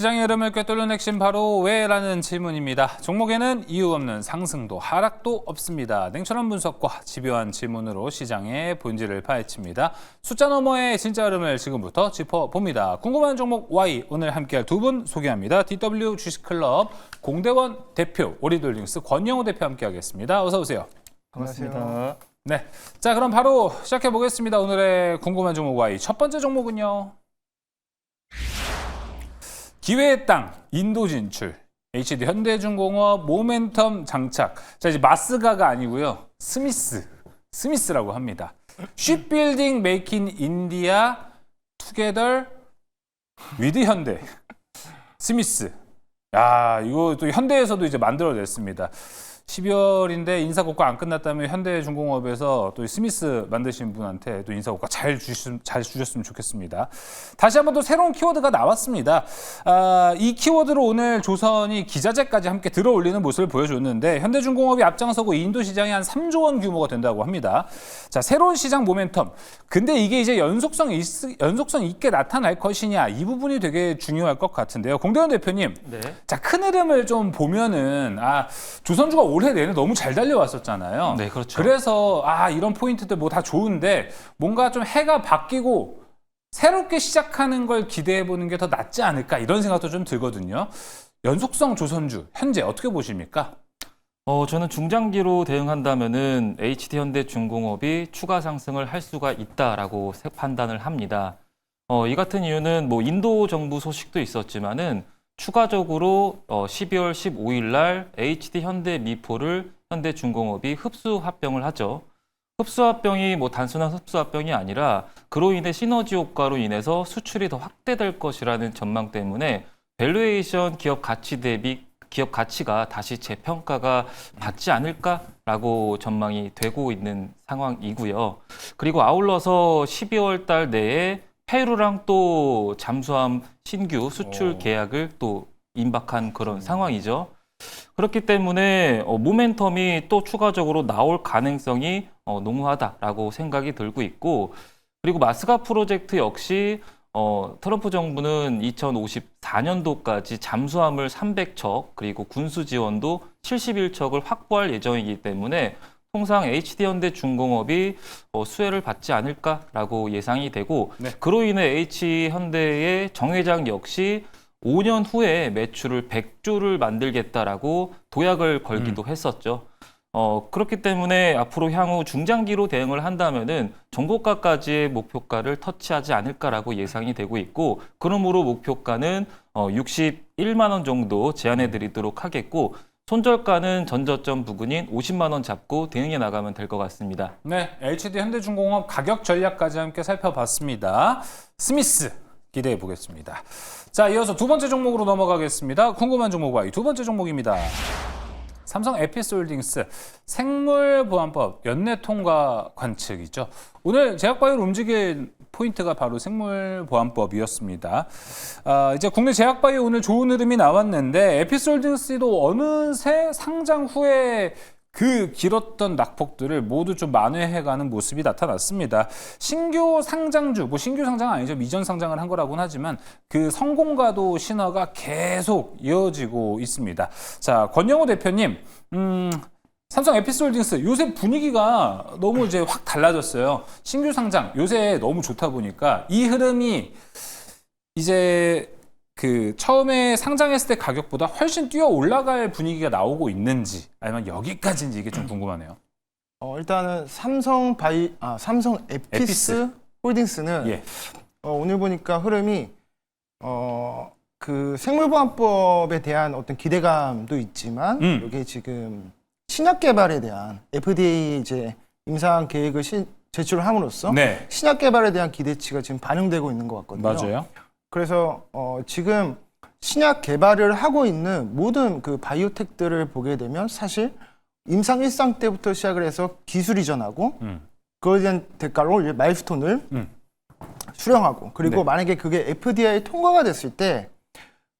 시장의 흐름을 꿰뚫는 핵심 바로 왜라는 질문입니다. 종목에는 이유 없는 상승도 하락도 없습니다. 냉철한 분석과 집요한 질문으로 시장의 본질을 파헤칩니다. 숫자 너머의 진짜 흐름을 지금부터 짚어봅니다. 궁금한 종목 Y 오늘 함께할 두 분 소개합니다. DW 주식클럽 공대원 대표, 오리돌딩스 권영우 대표 함께하겠습니다. 어서 오세요. 반갑습니다. 네, 자 그럼 바로 시작해 보겠습니다. 오늘의 궁금한 종목 Y 첫 번째 종목은요. 기회의 땅, 인도 진출, HD 현대중공업 모멘텀 장착. 자 이제 마스가가 아니고요, 스미스라고 합니다. Shipbuilding Make in India Together with 현대. 스미스. 야 이거 또 현대에서도 이제 만들어냈습니다. 12월인데 인사고과 안 끝났다면 현대중공업에서 또 스미스 만드신 분한테 또 인사고과 잘 주셨으면 좋겠습니다. 다시 한번 또 새로운 키워드가 나왔습니다. 이 키워드로 오늘 조선이 기자재까지 함께 들어올리는 모습을 보여줬는데 현대중공업이 앞장서고 인도 시장이 한 3조 원 규모가 된다고 합니다. 자, 새로운 시장 모멘텀. 근데 이게 이제 연속성 있게 나타날 것이냐, 이 부분이 되게 중요할 것 같은데요. 공대원 대표님, 네. 자, 큰 흐름을 좀 보면은 조선주가 올해 내내 너무 잘 달려왔었잖아요. 네, 그렇죠. 그래서 이런 포인트들 뭐 다 좋은데 뭔가 좀 해가 바뀌고 새롭게 시작하는 걸 기대해 보는 게 더 낫지 않을까, 이런 생각도 좀 들거든요. 연속성 조선주 현재 어떻게 보십니까? 저는 중장기로 대응한다면은 HD 현대중공업이 추가 상승을 할 수가 있다라고 판단을 합니다. 이 같은 이유는 뭐 인도 정부 소식도 있었지만은 추가적으로 12월 15일 날 HD 현대미포를 현대중공업이 흡수 합병을 하죠. 흡수 합병이 뭐 단순한 흡수 합병이 아니라 그로 인해 시너지 효과로 인해서 수출이 더 확대될 것이라는 전망 때문에 밸류에이션 기업 가치 대비 기업 가치가 다시 재평가가 받지 않을까라고 전망이 되고 있는 상황이고요. 그리고 아울러서 12월 달 내에 페루랑 또 잠수함 신규 수출 계약을 또 임박한 그런 상황이죠. 그렇기 때문에 모멘텀이 또 추가적으로 나올 가능성이 농후하다라고 생각이 들고 있고, 그리고 마스가 프로젝트 역시 트럼프 정부는 2054년도까지 잠수함을 300척 그리고 군수 지원도 71척을 확보할 예정이기 때문에 통상 HD현대중공업이 수혜를 받지 않을까라고 예상이 되고, 네. 그로 인해 H현대의 정 회장 역시 5년 후에 매출을 100조를 만들겠다라고 도약을 걸기도 했었죠. 그렇기 때문에 앞으로 향후 중장기로 대응을 한다면은 정고가까지의 목표가를 터치하지 않을까라고 예상이 되고 있고, 그러므로 목표가는 61만 원 정도 제안해 드리도록 하겠고, 손절가는 전저점 부근인 50만 원 잡고 대응해 나가면 될 것 같습니다. 네, HD 현대중공업 가격 전략까지 함께 살펴봤습니다. 스미스 기대해 보겠습니다. 자, 이어서 두 번째 종목으로 넘어가겠습니다. 궁금한 종목 Y 두 번째 종목입니다. 삼성 에피스홀딩스 생물보안법 연내 통과 관측이죠. 오늘 제약바이오를 움직인 포인트가 바로 생물보안법이었습니다. 이제 국내 제약바이오 오늘 좋은 흐름이 나왔는데 에피스홀딩스도 어느새 상장 후에 그 길었던 낙폭들을 모두 좀 만회해가는 모습이 나타났습니다. 신규 상장주, 뭐 신규 상장은 아니죠. 이전 상장을 한 거라고는 하지만 그 성공가도 신화가 계속 이어지고 있습니다. 자, 권영우 대표님, 삼성 에피스홀딩스 요새 분위기가 너무 이제 확 달라졌어요. 신규 상장 요새 너무 좋다 보니까 이 흐름이 이제 그 처음에 상장했을 때 가격보다 훨씬 뛰어 올라갈 분위기가 나오고 있는지, 아니면 여기까지인지 이게 좀 궁금하네요. 일단은 삼성 에피스 홀딩스는 예. 오늘 보니까 흐름이 그 생물보안법에 대한 어떤 기대감도 있지만 이게 지금 신약 개발에 대한 FDA 이제 임상 계획을 제출을 함으로써 네. 신약 개발에 대한 기대치가 지금 반영되고 있는 것 같거든요. 맞아요. 그래서 지금 신약 개발을 하고 있는 모든 그 바이오텍들을 보게 되면 사실 임상 1상 때부터 시작을 해서 기술 이전하고 그거에 대한 대가로 이제 마일스톤을 수령하고, 그리고 네. 만약에 그게 FDA 통과가 됐을 때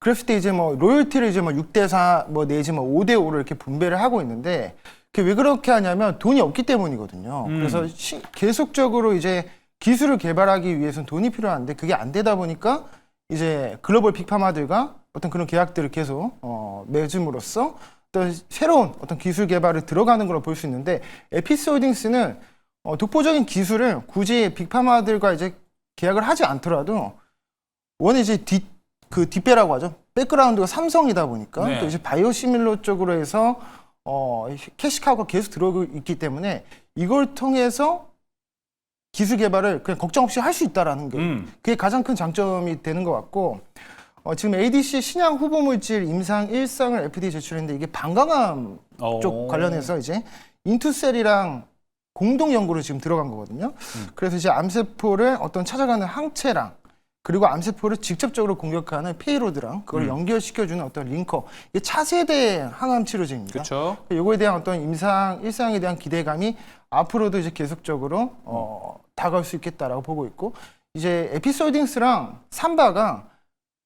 그랬을 때 이제 뭐 로열티를 이제 뭐 6대4 뭐 내지 뭐 5대5로 이렇게 분배를 하고 있는데, 그게 왜 그렇게 하냐면 돈이 없기 때문이거든요. 그래서 계속적으로 이제 기술을 개발하기 위해서는 돈이 필요한데 그게 안 되다 보니까 이제 글로벌 빅파마들과 어떤 그런 계약들을 계속 맺음으로써 어떤 새로운 어떤 기술 개발을 들어가는 걸로 볼 수 있는데 에피스홀딩스는 독보적인 기술을 굳이 빅파마들과 이제 계약을 하지 않더라도 원래 이제 뒷배라고 하죠. 백그라운드가 삼성이다 보니까 네. 또 이제 바이오시밀러 쪽으로 해서 캐시카우가 계속 들어오고 있기 때문에 이걸 통해서 기술 개발을 그냥 걱정 없이 할 수 있다라는 게 그게 가장 큰 장점이 되는 것 같고 지금 ADC 신약 후보 물질 임상 1상을 FDA 제출했는데 이게 방광암 쪽 관련해서 이제 인투셀이랑 공동 연구로 지금 들어간 거거든요. 그래서 이제 암세포를 어떤 찾아가는 항체랑 그리고 암세포를 직접적으로 공격하는 페이로드랑 그걸 연결시켜주는 어떤 링커 이게 차세대 항암 치료제입니다. 그렇죠. 이거에 대한 어떤 임상 1상에 대한 기대감이 앞으로도 이제 계속적으로 다가올 수 있겠다라고 보고 있고 이제 에피솔딩스랑 삼바가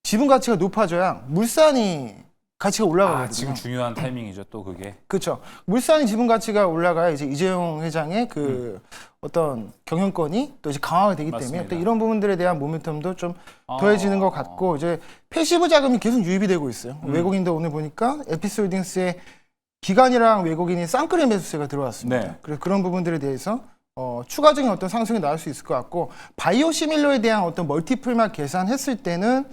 지분 가치가 높아져야 물산이 가치가 올라가거든요. 지금 중요한 타이밍이죠, 또 그게. 그렇죠. 물산이 지분 가치가 올라가야 이제 이재용 회장의 그 어떤 경영권이 또 이제 강화가 되기 맞습니다. 때문에 또 이런 부분들에 대한 모멘텀도 좀 더해지는 것 같고 이제 패시브 자금이 계속 유입이 되고 있어요. 외국인도 오늘 보니까 에피솔딩스의 기관이랑 외국인이 쌍끌이 매수세가 들어왔습니다. 네. 그래서 그런 부분들에 대해서 추가적인 어떤 상승이 나올 수 있을 것 같고 바이오시밀러에 대한 어떤 멀티플만 계산했을 때는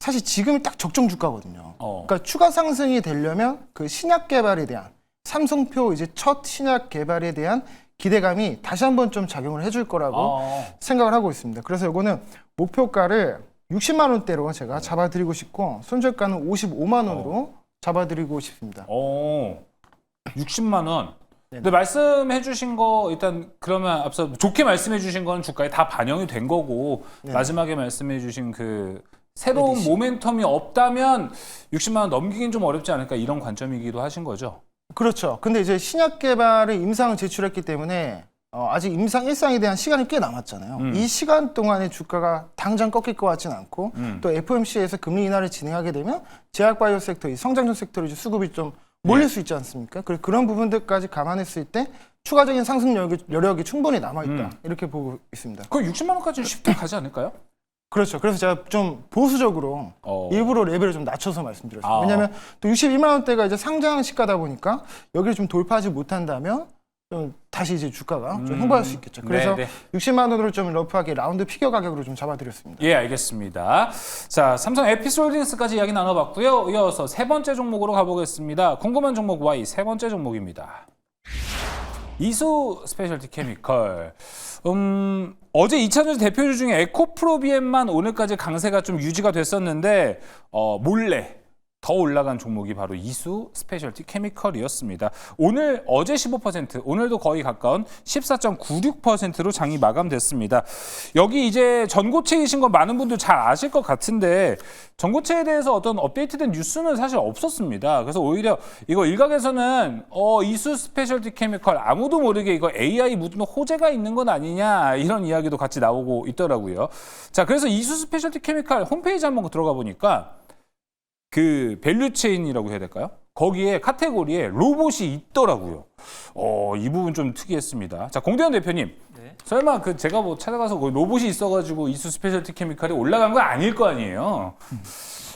사실 지금이 딱 적정 주가거든요. 그러니까 추가 상승이 되려면 그 신약 개발에 대한 삼성표 이제 첫 신약 개발에 대한 기대감이 다시 한번 좀 작용을 해줄 거라고 생각을 하고 있습니다. 그래서 이거는 목표가를 60만 원대로 제가 잡아드리고 싶고 손절가는 55만 원으로 잡아드리고 싶습니다. 60만 원. 근데 말씀해 주신 거 일단 그러면 앞서 좋게 말씀해 주신 거는 주가에 다 반영이 된 거고 마지막에 말씀해 주신 그 새로운 모멘텀이 없다면 60만 원 넘기긴 좀 어렵지 않을까 이런 관점이기도 하신 거죠. 그렇죠. 근데 이제 신약 개발의 임상을 제출했기 때문에 아직 임상 1상에 대한 시간이 꽤 남았잖아요. 이 시간 동안에 주가가 당장 꺾일 것 같지는 않고 또 FOMC에서 금리 인하를 진행하게 되면 제약바이오 섹터, 이 성장종 섹터로 이제 수급이 좀 몰릴 수 있지 않습니까? 그런 부분들까지 감안했을 때 추가적인 상승 여력이 충분히 남아있다. 이렇게 보고 있습니다. 그 60만 원까지 쉽게 가지 않을까요? 그렇죠. 그래서 제가 좀 보수적으로 일부러 레벨을 좀 낮춰서 말씀드렸습니다. 아. 왜냐하면 또 61만 원대가 이제 상장 시가다 보니까 여기를 좀 돌파하지 못한다면 좀 다시 이제 주가가 좀 횡보할 수 있겠죠. 그래서 60만 원으로 좀 러프하게 라운드 피겨 가격으로 좀 잡아드렸습니다. 예, 알겠습니다. 자, 삼성 에피솔딩스까지 이야기 나눠봤고요. 이어서 세 번째 종목으로 가보겠습니다. 궁금한 종목 Y 세 번째 종목입니다. 이수 스페셜티 케미컬. 어제 2차전지 대표주 중에 에코프로비엠만 오늘까지 강세가 좀 유지가 됐었는데 몰래 더 올라간 종목이 바로 이수 스페셜티 케미컬이었습니다. 어제 15%, 오늘도 거의 가까운 14.96%로 장이 마감됐습니다. 여기 이제 전고체이신 건 많은 분들 잘 아실 것 같은데 전고체에 대해서 어떤 업데이트된 뉴스는 사실 없었습니다. 그래서 오히려 이거 일각에서는 이수 스페셜티 케미컬 아무도 모르게 이거 AI 묻은 호재가 있는 건 아니냐 이런 이야기도 같이 나오고 있더라고요. 자, 그래서 이수 스페셜티 케미컬 홈페이지 한번 들어가 보니까 그 밸류체인이라고 해야 될까요? 거기에 카테고리에 로봇이 있더라고요. 이 부분 좀 특이했습니다. 자, 공대현 대표님. 네. 설마 제가 뭐 찾아가서 거기 로봇이 있어가지고 이수 스페셜티 케미칼이 올라간 건 아닐 거 아니에요.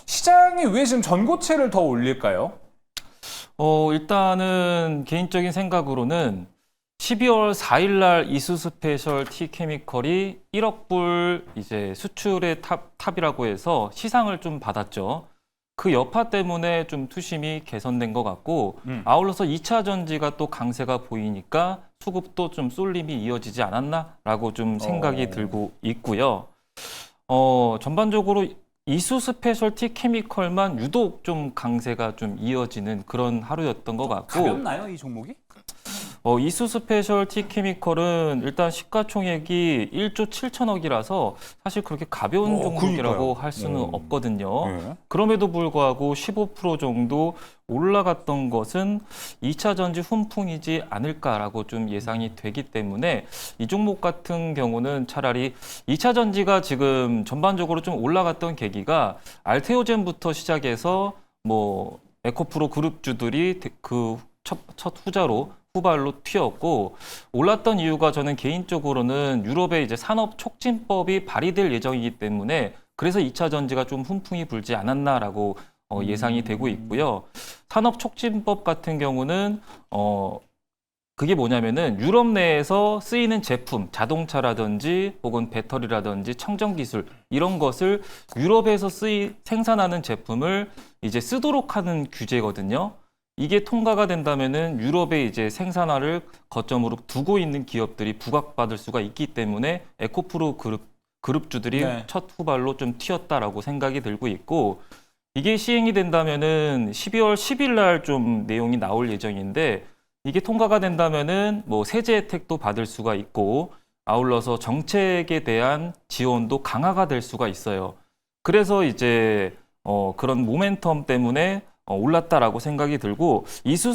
시장이 왜 지금 전고체를 더 올릴까요? 일단은 개인적인 생각으로는 12월 4일 날 이수 스페셜 티 케미컬이 1억 불 이제 수출의 탑이라고 해서 시상을 좀 받았죠. 그 여파 때문에 좀 투심이 개선된 것 같고 아울러서 2차 전지가 또 강세가 보이니까 수급도 좀 쏠림이 이어지지 않았나라고 좀 생각이 들고 있고요. 전반적으로 이수 스페셜티 케미컬만 유독 좀 강세가 좀 이어지는 그런 하루였던 것 같고 가볍나요, 이 종목이? 이수 스페셜티 케미컬은 일단 시가총액이 1조 7천억이라서 사실 그렇게 가벼운 종목이라고 할 수는 없거든요. 네. 그럼에도 불구하고 15% 정도 올라갔던 것은 2차 전지 훈풍이지 않을까라고 좀 예상이 되기 때문에 이 종목 같은 경우는 차라리 2차 전지가 지금 전반적으로 좀 올라갔던 계기가 알테오젠부터 시작해서 뭐 에코프로 그룹주들이 그 첫 후자로 후발로 튀었고 올랐던 이유가 저는 개인적으로는 유럽의 이제 산업 촉진법이 발의될 예정이기 때문에 그래서 2차 전지가 좀 훈풍이 불지 않았나라고 예상이 되고 있고요. 산업촉진법 같은 경우는 그게 뭐냐면은 유럽 내에서 쓰이는 제품, 자동차라든지 혹은 배터리라든지 청정 기술 이런 것을 유럽에서 생산하는 제품을 이제 쓰도록 하는 규제거든요. 이게 통과가 된다면은 유럽의 이제 생산화를 거점으로 두고 있는 기업들이 부각받을 수가 있기 때문에 에코프로 그룹주들이 네. 첫 후발로 좀 튀었다라고 생각이 들고 있고, 이게 시행이 된다면은 12월 10일 날 좀 내용이 나올 예정인데, 이게 통과가 된다면은 뭐 세제 혜택도 받을 수가 있고 아울러서 정책에 대한 지원도 강화가 될 수가 있어요. 그래서 이제 그런 모멘텀 때문에 올랐다라고 생각이 들고, 이수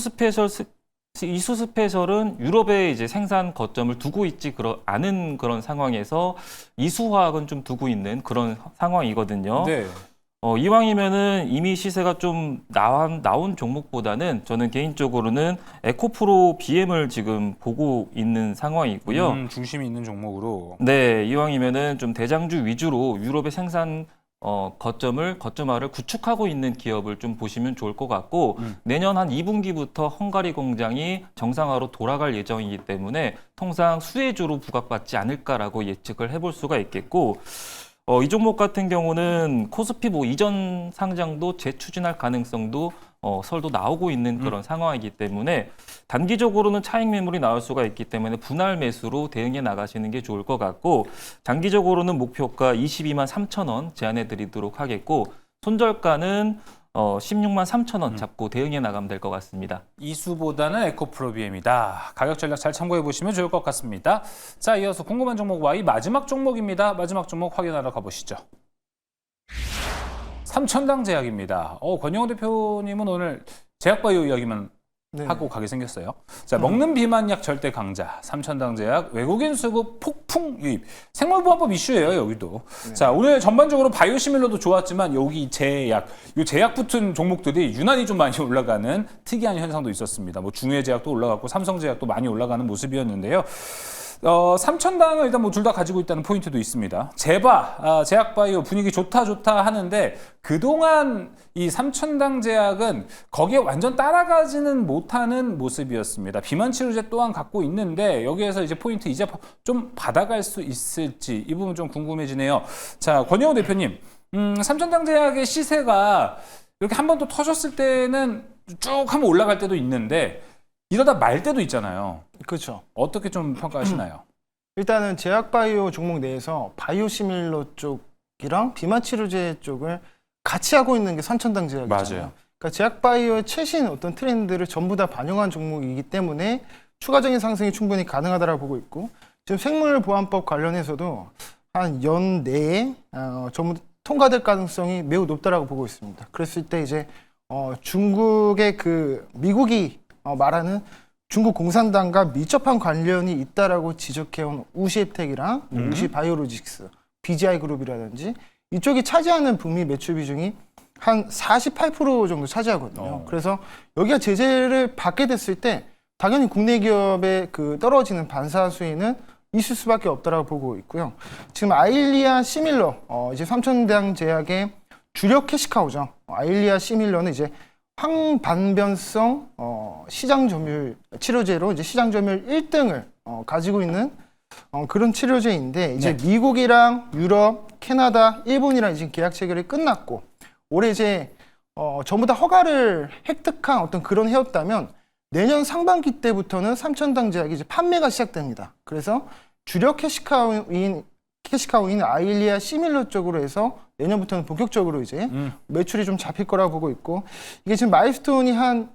스페셜은 유럽에 이제 생산 거점을 두고 있지 않은 그런 상황에서 이수화학은 좀 두고 있는 그런 상황이거든요. 네. 이왕이면은 이미 시세가 좀 나온 종목보다는 저는 개인적으로는 에코프로 BM을 지금 보고 있는 상황이고요. 중심이 있는 종목으로. 네, 이왕이면은 좀 대장주 위주로 유럽의 생산 거점화를 구축하고 있는 기업을 좀 보시면 좋을 것 같고, 내년 한 2분기부터 헝가리 공장이 정상화로 돌아갈 예정이기 때문에 통상 수혜주로 부각받지 않을까라고 예측을 해볼 수가 있겠고, 이 종목 같은 경우는 코스피 뭐 이전 상장도 재추진할 가능성도 설도 나오고 있는 그런 상황이기 때문에 단기적으로는 차익 매물이 나올 수가 있기 때문에 분할 매수로 대응해 나가시는 게 좋을 것 같고, 장기적으로는 목표가 22만 3천 원 제안해 드리도록 하겠고, 손절가는 16만 3천 원 잡고 대응해 나가면 될 것 같습니다. 이수보다는 에코프로 BM이다. 가격 전략 잘 참고해 보시면 좋을 것 같습니다. 자, 이어서 궁금한 종목 Y 마지막 종목입니다. 마지막 종목 확인하러 가보시죠. 삼천당 제약입니다. 권영호 대표님은 오늘 제약바이오 이야기만 네. 하고 가게 생겼어요. 자, 먹는 비만약 절대 강자, 삼천당 제약 외국인 수급 폭풍 유입, 생물보안법 이슈예요 여기도. 자, 오늘 전반적으로 바이오시밀러도 좋았지만 여기 제약, 요 제약 붙은 종목들이 유난히 좀 많이 올라가는 특이한 현상도 있었습니다. 뭐 중외제약도 올라갔고 삼성제약도 많이 올라가는 모습이었는데요. 삼천당을 일단 뭐 둘 다 가지고 있다는 포인트도 있습니다. 제약바이오 분위기 좋다 하는데 그동안 이 삼천당 제약은 거기에 완전 따라가지는 못하는 모습이었습니다. 비만 치료제 또한 갖고 있는데 여기에서 이제 포인트 이제 좀 받아갈 수 있을지 이 부분 좀 궁금해지네요. 자, 권영호 대표님, 삼천당 제약의 시세가 이렇게 한 번 또 터졌을 때는 쭉 한번 올라갈 때도 있는데 이러다 말 때도 있잖아요. 그렇죠. 어떻게 좀 평가하시나요? 일단은 제약바이오 종목 내에서 바이오시밀러 쪽이랑 비만치료제 쪽을 같이 하고 있는 게 삼천당 제약이잖아요. 맞아요. 그러니까 제약바이오의 최신 어떤 트렌드를 전부 다 반영한 종목이기 때문에 추가적인 상승이 충분히 가능하다고 보고 있고, 지금 생물보안법 관련해서도 한 연 내에 전부 통과될 가능성이 매우 높다라고 보고 있습니다. 그랬을 때 이제 중국의 그 미국이 말하는 중국 공산당과 밀접한 관련이 있다라고 지적해온 우시앱텍이랑 우시바이오로직스, BGI 그룹이라든지 이쪽이 차지하는 북미 매출 비중이 한 48% 정도 차지하거든요. 그래서 여기가 제재를 받게 됐을 때 당연히 국내 기업의 그 떨어지는 반사 수위는 있을 수밖에 없다라고 보고 있고요. 지금 아일리아 시밀러, 이제 삼천당 제약의 주력 캐시카우죠. 아일리아 시밀러는 이제 항반변성 시장 점유율 치료제로 이제 시장 점유율 1등을 가지고 있는 그런 치료제인데, 이제 네. 미국이랑 유럽, 캐나다, 일본이랑 이제 계약 체결이 끝났고 올해 이제 전부 다 허가를 획득한 어떤 그런 해였다면 내년 상반기 때부터는 삼천당 제약이 이제 판매가 시작됩니다. 그래서 주력 캐시카우인 아일리아 시밀러 쪽으로 해서 내년부터는 본격적으로 이제 매출이 좀 잡힐 거라고 보고 있고, 이게 지금 마일스톤이 한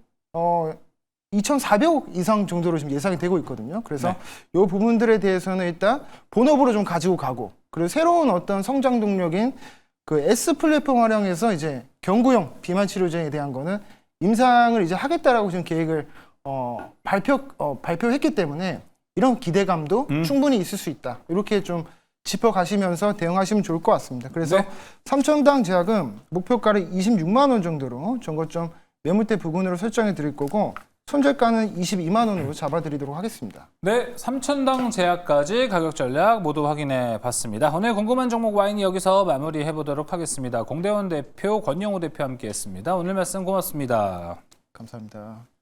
2,400억 이상 정도로 지금 예상이 되고 있거든요. 그래서 이 부분들에 대해서는 일단 본업으로 좀 가지고 가고, 그리고 새로운 어떤 성장 동력인 그 S 플랫폼 활용해서 이제 경구용 비만 치료제에 대한 거는 임상을 이제 하겠다라고 지금 계획을 발표했기 때문에 이런 기대감도 충분히 있을 수 있다. 이렇게 좀 짚어가시면서 대응하시면 좋을 것 같습니다. 그래서 삼천당 제약은 목표가를 26만 원 정도로 전고점 매물대 부근으로 설정해 드릴 거고, 손절가는 22만 원으로 잡아드리도록 하겠습니다. 네, 3천당 제약까지 가격 전략 모두 확인해 봤습니다. 오늘 궁금한 종목 와인이 여기서 마무리해 보도록 하겠습니다. 공대원 대표, 권영우 대표 함께했습니다. 오늘 말씀 고맙습니다. 감사합니다.